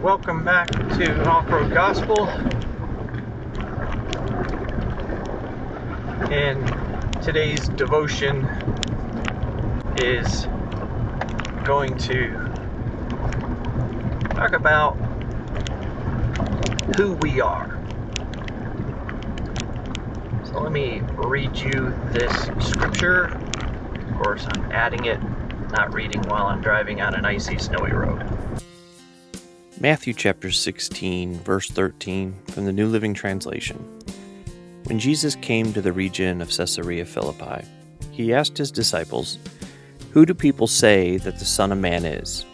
Welcome back to Offroad Gospel. And today's devotion is going to talk about who we are. So let me read you this scripture. Of course, I'm adding it, not reading while I'm driving on an icy, snowy road. Matthew chapter 16, verse 13 from the New Living Translation. When Jesus came to the region of Caesarea Philippi, he asked his disciples, "Who do people say that the Son of Man is?"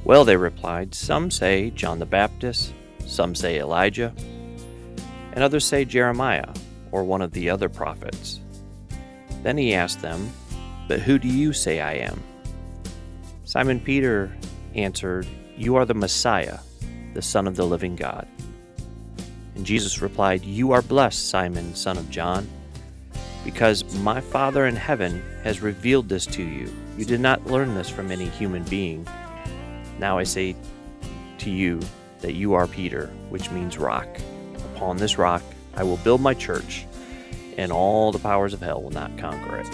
"Well," they replied, "some say John the Baptist, some say Elijah, and others say Jeremiah or one of the other prophets." Then he asked them, "But who do you say I am?" Simon Peter answered, "You are the Messiah, the Son of the living God." And Jesus replied, "You are blessed, Simon, son of John, because my Father in heaven has revealed this to you. You did not learn this from any human being. Now I say to you that you are Peter, which means rock. Upon this rock I will build my church, and all the powers of hell will not conquer it."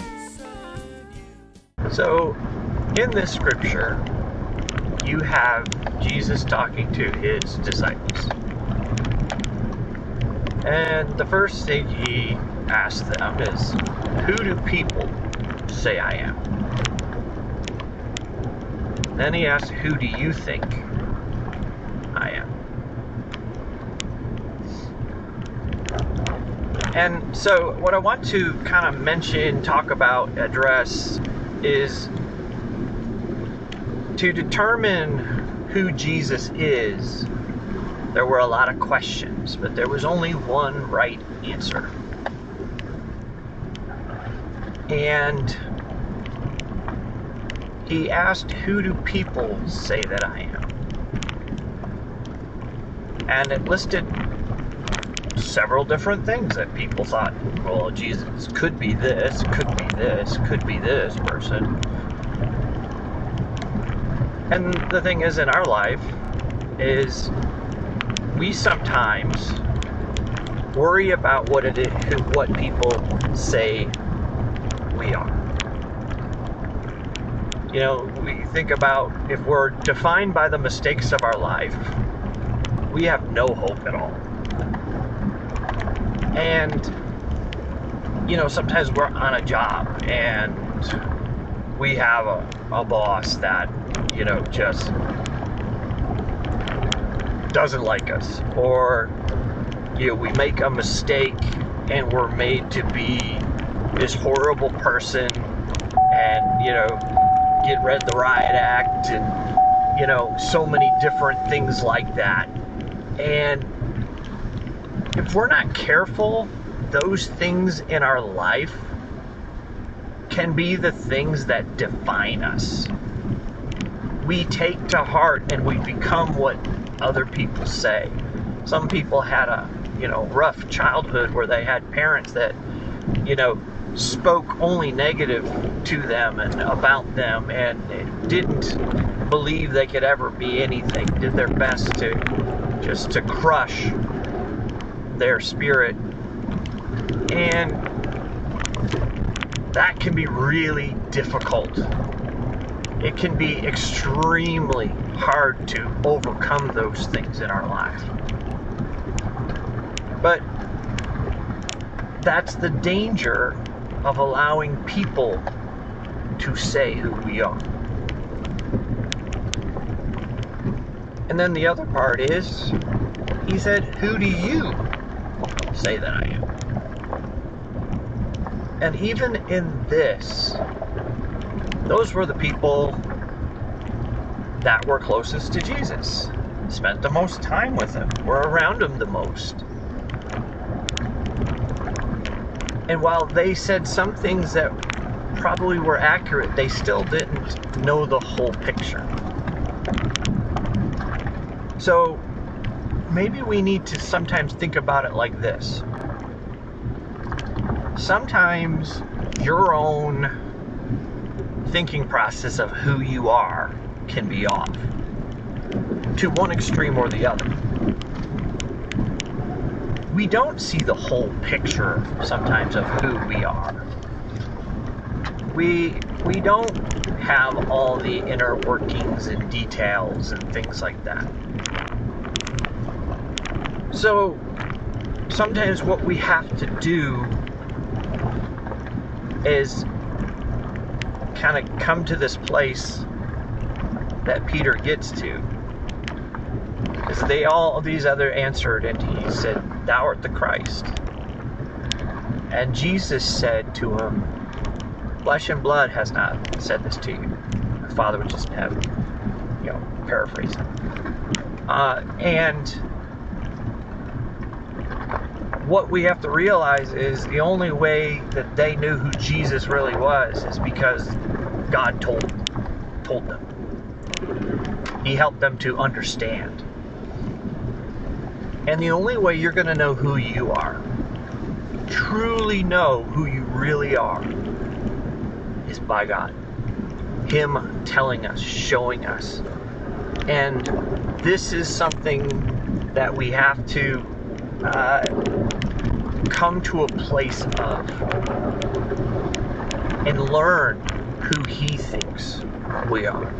So, in this scripture, you have Jesus talking to his disciples. And the first thing he asks them is, "Who do people say I am?" Then he asks, "Who do you think I am?" And so what I want to kind of mention, talk about, address is to determine who Jesus is. There were a lot of questions, but there was only one right answer. And he asked, "Who do people say that I am?" And it listed several different things that people thought, well, Jesus could be this, could be this, could be this person. And the thing is, in our life, is we sometimes worry about what people say we are. You know, we think about if we're defined by the mistakes of our life, we have no hope at all. And, you know, sometimes we're on a job and we have a boss that, you know, just doesn't like us. Or, you know, we make a mistake and we're made to be this horrible person and, you know, get read the riot act and, you know, so many different things like that. And if we're not careful, those things in our life can be the things that define us. We take to heart and we become what other people say. Some people had a, you know, rough childhood where they had parents that, you know, spoke only negative to them and about them and didn't believe they could ever be anything, did their best to just to crush their spirit. And that can be really difficult. It can be extremely hard to overcome those things in our life. But that's the danger of allowing people to say who we are. And then the other part is, he said, "Who do you say that I am?" And even in this, those were the people that were closest to Jesus, spent the most time with him, were around him the most. And while they said some things that probably were accurate, they still didn't know the whole picture. So maybe we need to sometimes think about it like this. Sometimes your own thinking process of who you are can be off. to one extreme or the other. We don't see the whole picture sometimes of who we are. We don't have all the inner workings and details and things like that. So sometimes what we have to do is kind of come to this place that Peter gets to. Because these other answered, and he said, "Thou art the Christ." And Jesus said to him, "Flesh and blood has not said this to you. My Father which is in heaven." Paraphrasing. And what we have to realize is the only way that they knew who Jesus really was is because God told them. He helped them to understand. And the only way you're going to know who you are, truly know who you really are, is by God. Him telling us, showing us. And this is something that we have to come to a place of and learn who He thinks we are.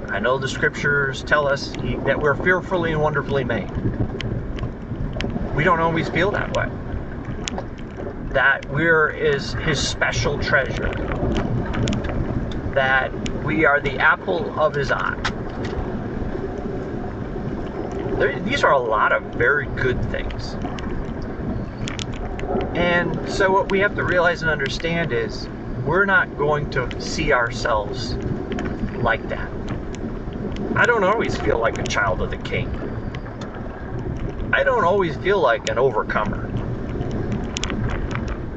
I know the scriptures tell us that we're fearfully and wonderfully made. We don't always feel that way. That we're His special treasure. That we are the apple of His eye. These are a lot of very good things. And so what we have to realize and understand is we're not going to see ourselves like that. I don't always feel like a child of the King. I don't always feel like an overcomer.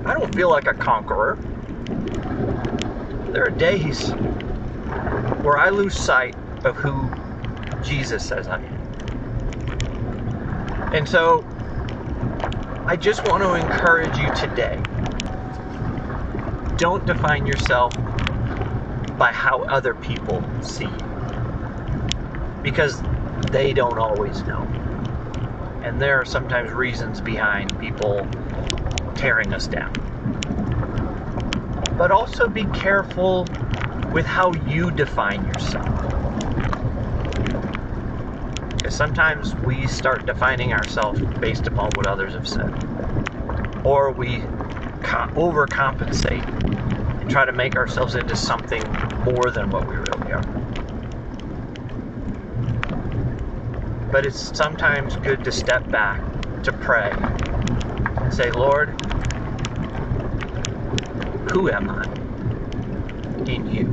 I don't feel like a conqueror. There are days where I lose sight of who Jesus says I am. And so I just want to encourage you today. Don't define yourself by how other people see you. Because they don't always know. And there are sometimes reasons behind people tearing us down. But also be careful with how you define yourself. Because sometimes we start defining ourselves based upon what others have said. Or we overcompensate and try to make ourselves into something more than what we really are. But it's sometimes good to step back, to pray, and say, "Lord, who am I in you?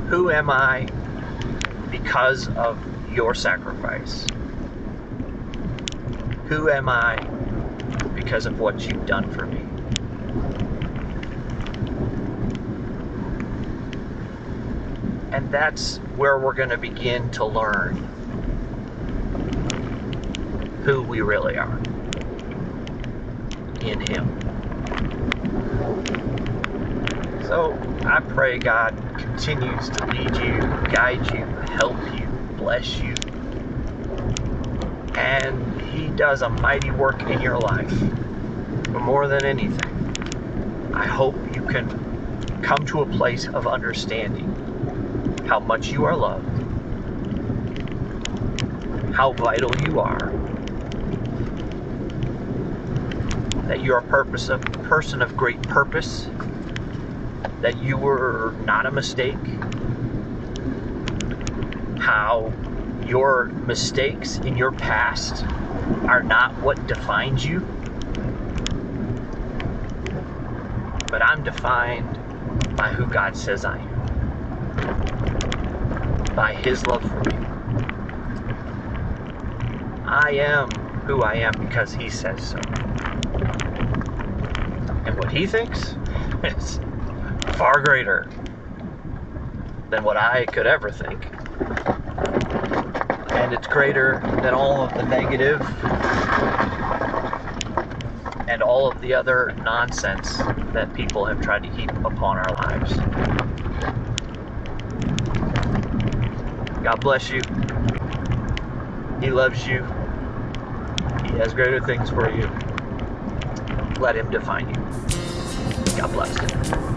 Who am I because of your sacrifice? Who am I because of what you've done for me?" And that's where we're going to begin to learn who we really are in Him. So I pray God continues to lead you, guide you, help you, bless you. And He does a mighty work in your life. But more than anything, I hope you can come to a place of understanding how much you are loved, how vital you are, that you're a person of great purpose, that you were not a mistake, how your mistakes in your past are not what defines you, but I'm defined by who God says I am. By His love for me. I am who I am because He says so. And what He thinks is far greater than what I could ever think. And it's greater than all of the negative and all of the other nonsense that people have tried to heap upon our lives. God bless you. He loves you. He has greater things for you. Let him define you. God bless.